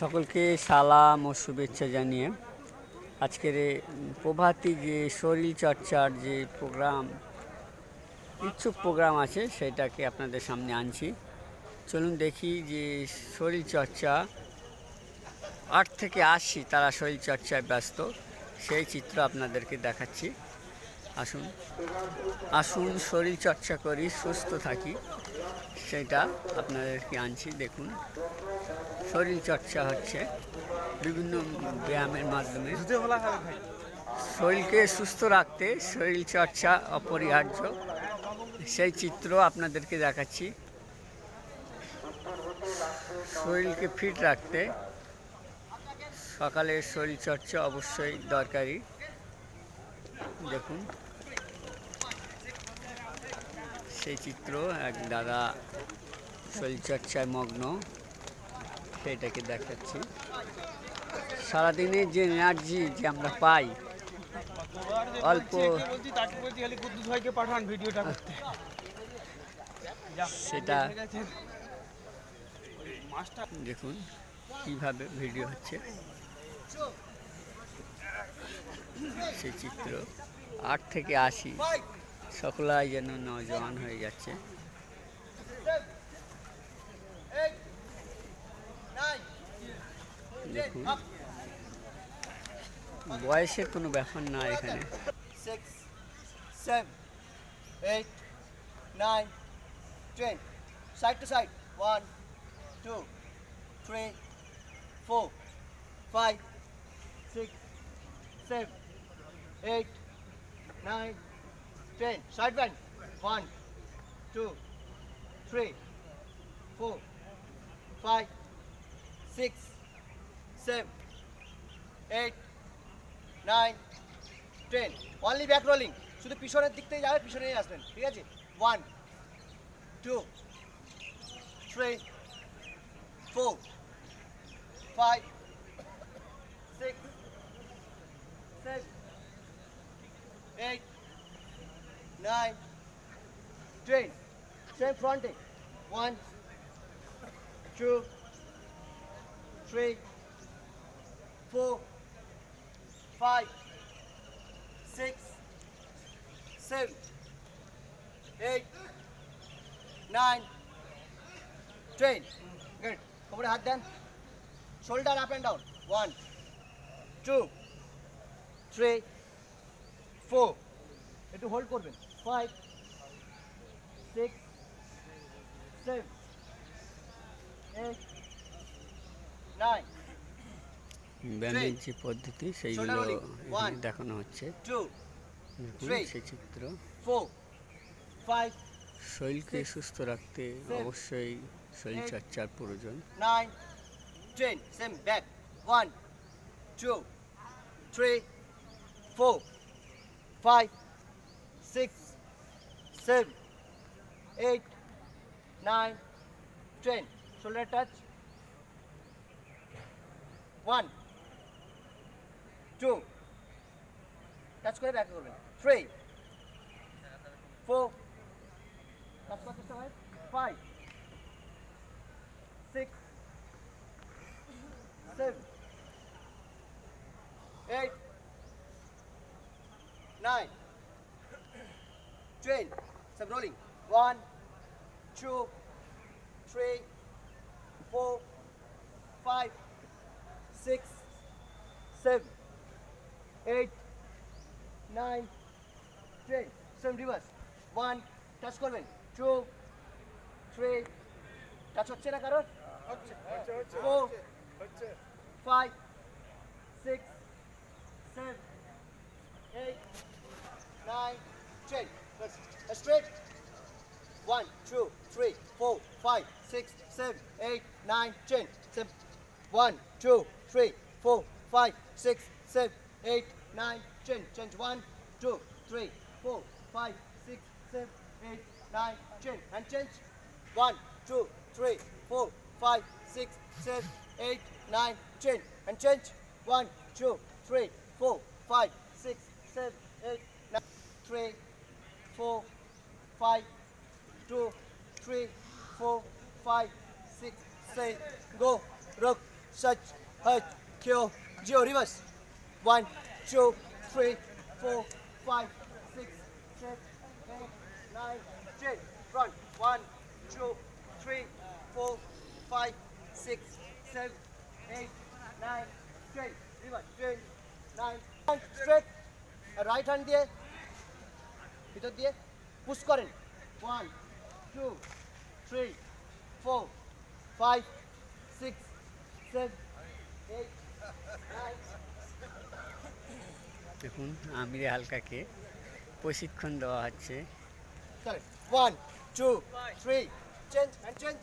সকলকে সালাম ও শুভেচ্ছা জানিয়ে আজকের প্রভাতী যে শরীর চর্চার যে ইচ্ছুক প্রোগ্রাম আছে সেটাকে আপনাদের সামনে আনছি। চলুন দেখি যে শরীর চর্চা 8 থেকে 80 তারা শরীর চর্চায় ব্যস্ত, সেই চিত্র আপনাদেরকে দেখাচ্ছি। আসুন আসুন শরীর চর্চা করি, সুস্থ থাকি, সেটা আপনাদেরকে আনছি। দেখুন, শরীর চর্চা হচ্ছে বিভিন্ন ব্যায়ামের মাধ্যমে। শরীরকে সুস্থ রাখতে শরীর চর্চা অপরিহার্য, সেই চিত্র আপনাদেরকে দেখাচ্ছি। শরীরকে ফিট রাখতে সকালের শরীর চর্চা অবশ্যই দরকারি। দেখুন সেই চিত্র, এক দাদা শরীরচর্চায় মগ্ন, সেটাকে দেখাচ্ছি। সারাদিনের যে এনার্জি যে আমরা পাই, অল্প সেটা দেখুন কিভাবে ভিডিও হচ্ছে, সেই চিত্র। 8 থেকে 80 সকলাই যেন নজওয়ান হয়ে যাচ্ছে। দেখুন, বয়সের কোনো ব্যাপার না এখানে। 6, 7, 8, 9, 10. Side to side. 1, 2, 3, 4, 5, 6, 7, 8, 9, 10. Side bend. 1, 2, 3, 4, 5, 6, 7, 8, 9, 10. Only back rolling. শুধু পিছনের দিক থেকে যাবে, পিছনেই আসবেন, ঠিক আছে? 1, 2, 3, 4, 5, 6, 7, 8, 9, 10. Same fronte. 1, 2, 3, 4, 5, 6, 7, 8, 9, 10. Good. Come on, hat then. Shoulder up and down. 1, 2, 3, 4. একটু হোল্ড করবেন। 5, 6, 7, 8, 9. ব্যায়ামের যে পদ্ধতি সেইগুলো এখানে দেখানো হচ্ছে। 2, দেখুন 3, সেই চিত্র। 4, 5, শরীরকে সুস্থ রাখতে অবশ্যই শরীর চর্চার প্রয়োজন। 9, 10. Same back. 1, 2, 3, 4, 5, 6, 7, 8, 9, 10. Shoulder touch. 1, 2. Touch করে ব্যাক করবেন। 3, 4. টাচ করতে সময় 5, 6, 7, 8, 9, 10. Some rolling. 1, 2, 3, 4, 5, 6, 7, 8, 9, 10. Same reverse. 1, touch করবেন। 2, 3, টাচ হচ্ছে না কারোর? 4, 5, 6, 7, 8, 9, 10. Straight. 1, 2, 3, 4, 5, 6, 7, 8, 9, 10. 1, 2, 3, 4, 5, 6, 7, 8, 9, 10. Change. 1, 2, 3, 4, 5, 6, 7, 8, 9, 10. And change. 1, 2, 3, 4, 5, 6, 7, 8, 9, 10. And change. 1, 2, 3, 4, 5, 6, 7, 8, 9, 3, 4, 5, 2, 3, 4, 5, 6, 7. Go. Rock. search, hurt, kill, zero, reverse. 1, 2, 3, 4, 5, 6, 7, 8, 9, 10. Front. 1, 2, 3, 4, 5, 6, 7, 8, 9, 10. Reverse. 10, 9, straight. Right hand দিয়ে ভিতর দিয়ে পুশ করেন 1 2 3 4 5 6 7 8 9 দেখুন আমিরে হালকাকে প্রশিক্ষণ দেওয়া হচ্ছে। 1 2 3 change and change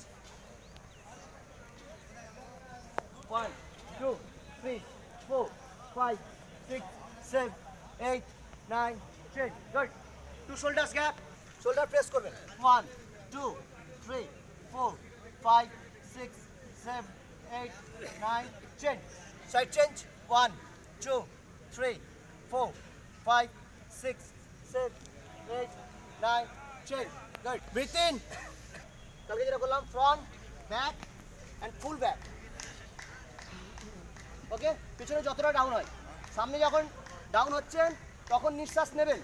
1 2 3 4 5 6 7 8 9 10 good two shoulders gap shoulder press করবেন 1 2 3 4 5 6 7 8 9 10 side change 1 2 3 4 5 6 7 8 9 10 good breathe in কালকে যেটা বললাম front back and full back ওকে পিছনে যতটা ডাউন হয় সামনে যখন ডাউন হচ্ছেন তখন নিঃশ্বাস নেবেন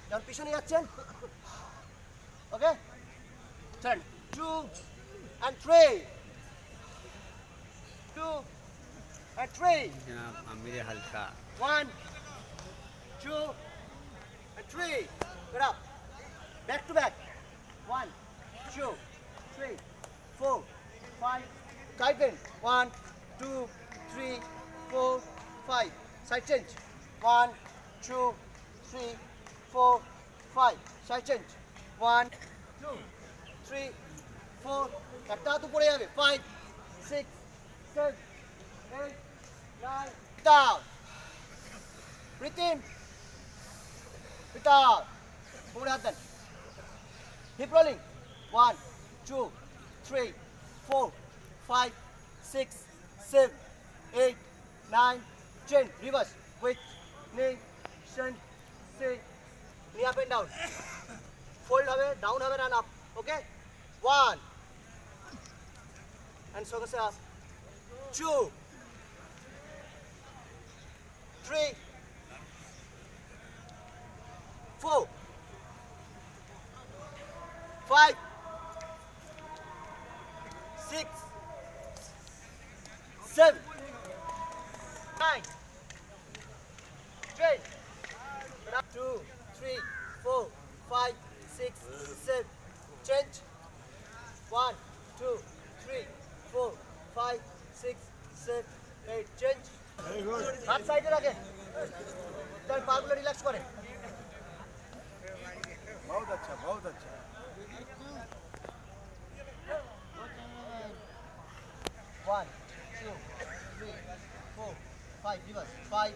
যখন পিছনে যাচ্ছেন ওকে টার্ন 2 and 3 2 and 3 জনাব আমিরে হালকা 1 2 and 3 get up back to back 1 2 3 4 5 tighten 1 2 3 4 5 side change 1 2 3 4 5 side change 1 2 3 4 একটা হাত উপরে যাবে 5 6 7 8 9 down breathe in breathe out উপরে হাত দেন hip rolling 1 2 3 4 5 6 7 8 9 10 reverse with knee shin say knee up and down fold হবে down হবে and up okay 1 and so goes up 2 3 4 5 6 7 9 10 2 3 4 5 6 7 change 1 2 3 4 5 6 7 8 change হাত সাইডে রাখেন তার পাগুলো রিল্যাক্স করেন बहुत अच्छा बहुत अच्छा 1 2 3 4 5 reverse 5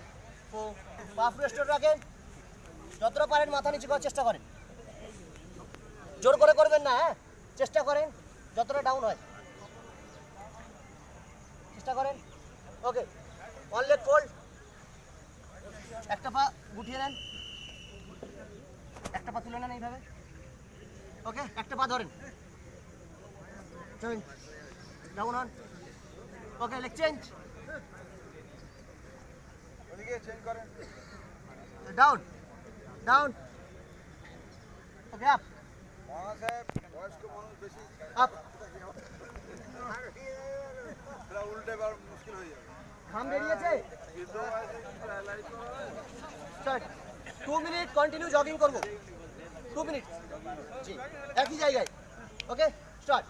4 পাফ রেস্টোর রাখেন যতটা পারেন মাথা নিচু করার চেষ্টা করেন জোর করে করবেন না হ্যাঁ চেষ্টা করেন যতটা ডাউন হয় চেষ্টা করেন ওকে ওয়ান লেগ ফোল্ড একটা পা গুটিয়ে নেন একটা পা তুলে নেন এইভাবে ওকে একটা পা ধরেন চলুন ডাউন হন ওকে লেগ চেঞ্জ ওদিকে চেঞ্জ করেন ডাউন ডাউন ওকে আপ মহা সাহেব বয়স্ক মানুষ বেশি আপ এটা উল্টে বার মুশকিল হয়ে যাবে ঘাম বেরিয়েছে স্টার্ট 2 মিনিট কন্টিনিউ জগিং করব 2 মিনিট জি একই জায়গায় ওকে স্টার্ট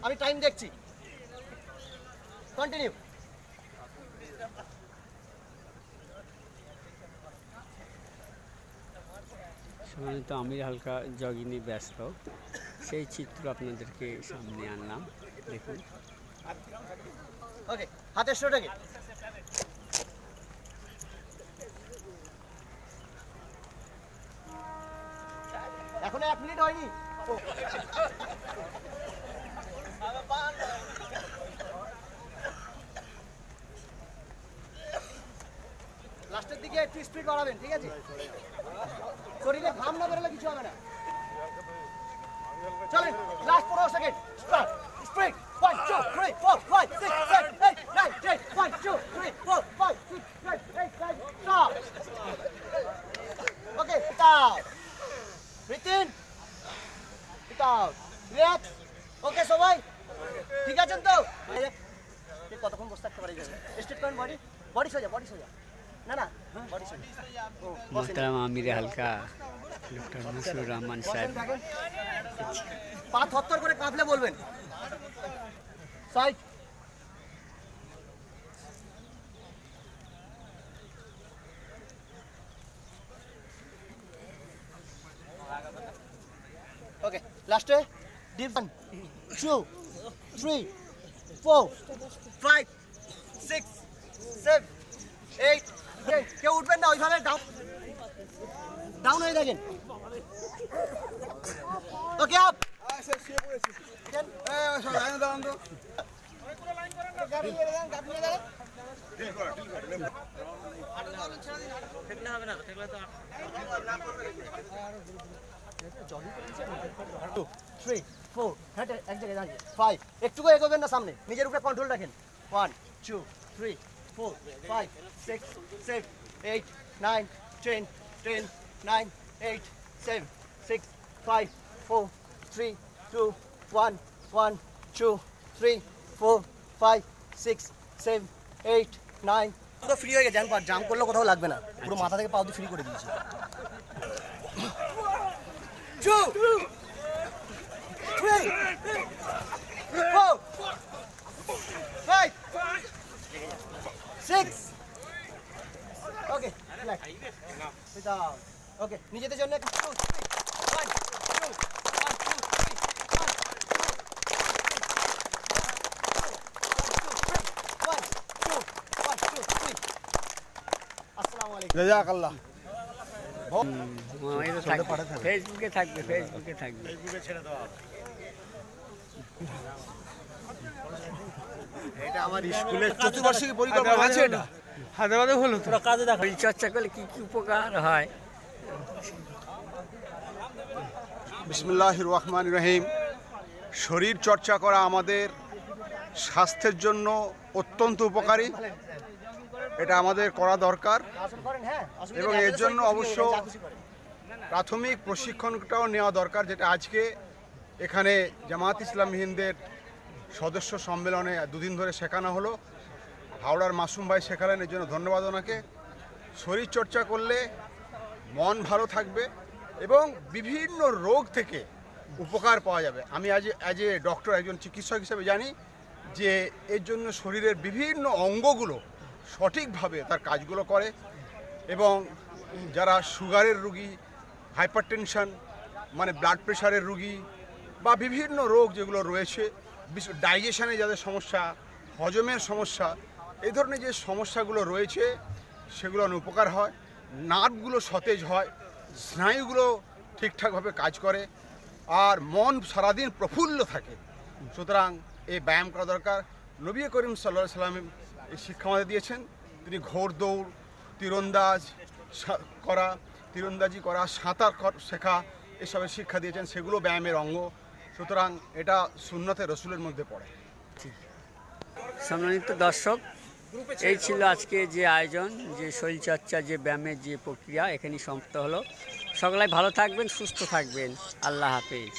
আমি টাইম দেখছি কন্টিনিউ সাধারণত আমিরে হালকা জগিংয়ে ব্যস্ত, সেই চিত্র আপনাদেরকে সামনে আনলাম। দেখুন ওকে হাতের শোটাকে এখনো 1 মিনিট হয়নি লাস্টের দিকে একটু স্পিড বাড়াবেন ঠিক আছে শরীরে ঘাম না বেরোলে কিছু হবে না চলেন লাস্ট 15 সেকেন্ড স্টার্ট স্পিড 1 2 ওকে সবাই ঠিক আছেন তো? কতক্ষণ বসে থাকতে পারি যাবে? স্ট্রেট করেন বডি, বডি সোজা, বডি সোজা। না না, বডি সোজা। ও, বসেন। মোহতারাম আমির হালকা ডক্টর মুসুর রহমান সাহেব। বসেন থাকেন। পা থরথর করে কাঁপলে বলবেন। সাইড। ওকে, লাস্টে ডিপ 1 2 3 4 5 6 7 8 10 কেউ উঠবেন না ওইভাবে ডাউন হয়ে থাকেন। ওকে আপ সে শুয়ে পড়েছি সব লাইনে দাঁড়ান তো ডিল করা থ্রি ফোর হেঁটে এক জায়গায় দাঁড়িয়ে 5 একটুকু এগোবেন না সামনে, নিজের উপরে কন্ট্রোল রাখেন। 1 2 3 4 5 6 7 8 9 10 10 9 8 7 6 5 4 3 2 1 1 2 3 4 5 6 7 8 9 পুরো ফ্রি হয়ে গেছে, জাম্প করলে কোথাও লাগবে না, পুরো মাথা থেকে পা অবধি ফ্রি করে দিয়েছি। 2 3 4 5 6 ওকে ওকে নিজেদের জন্য 2 3 1 2 1 2 3 আসসালামু আলাইকুম। জাযাকাল্লাহ ফেসবুকে থাকবে, ফেসবুকে থাকবে। এটা আমার স্কুলের চতুর্বার্ষিকী পরিকল্পনা আছে। এটা হায়দ্রাবাদে হলো তো কাজে দেখা চর্চা করলে কি কি উপকার হয়? বিসমিল্লাহির রহমানির রহিম। শরীর চর্চা করা আমাদের স্বাস্থ্যের জন্য অত্যন্ত উপকারী, এটা আমাদের করা দরকার এবং এর জন্য অবশ্য প্রাথমিক প্রশিক্ষণটাও নেওয়া দরকার, যেটা আজকে এখানে জামাত ইসলামী হিন্দের সদস্য সম্মেলনে দুদিন ধরে শেখানো হলো। হাওড়ার মাসুম ভাই শেখালেন, এর জন্য ধন্যবাদ ওনাকে। শরীর চর্চা করলে মন ভালো থাকবে এবং বিভিন্ন রোগ থেকে উপকার পাওয়া যাবে। আমি অ্যাজ এ ডক্টর, একজন চিকিৎসক হিসেবে জানি যে এর জন্য শরীরের বিভিন্ন অঙ্গগুলো সঠিকভাবে তার কাজগুলো করে এবং যারা সুগারের রুগী, হাইপারটেনশন মানে ব্লাড প্রেশারের রুগী বা বিভিন্ন রোগ যেগুলো রয়েছে, ডাইজেশনে যাদের সমস্যা, হজমের সমস্যা, এই ধরনের যে সমস্যাগুলো রয়েছে সেগুলো উপকার হয়, নার্ভগুলো সতেজ হয়, স্নায়ুগুলো ঠিকঠাকভাবে কাজ করে আর মন সারাদিন প্রফুল্ল থাকে। সুতরাং এই ব্যায়াম করা দরকার। নবী করিম সাল্লাল্লাহু আলাইহি ওয়াসাল্লাম এই শিক্ষা আমাদের দিয়েছেন। তিনি ঘোড় দৌড়, তীরন্দাজি করা, সাঁতার শেখা এসবের শিক্ষা দিয়েছেন, সেগুলো ব্যায়ামের অঙ্গ। সুতরাং এটা সুন্নতে রসুলের মধ্যে পড়ে। সম্মানিত দর্শক, এই ছিল আজকে যে আয়োজন, যে শরীরচর্চা, যে ব্যায়ামের যে প্রক্রিয়া এখানেই সমাপ্ত হলো। সকলে ভালো থাকবেন, সুস্থ থাকবেন। আল্লাহ হাফেজ।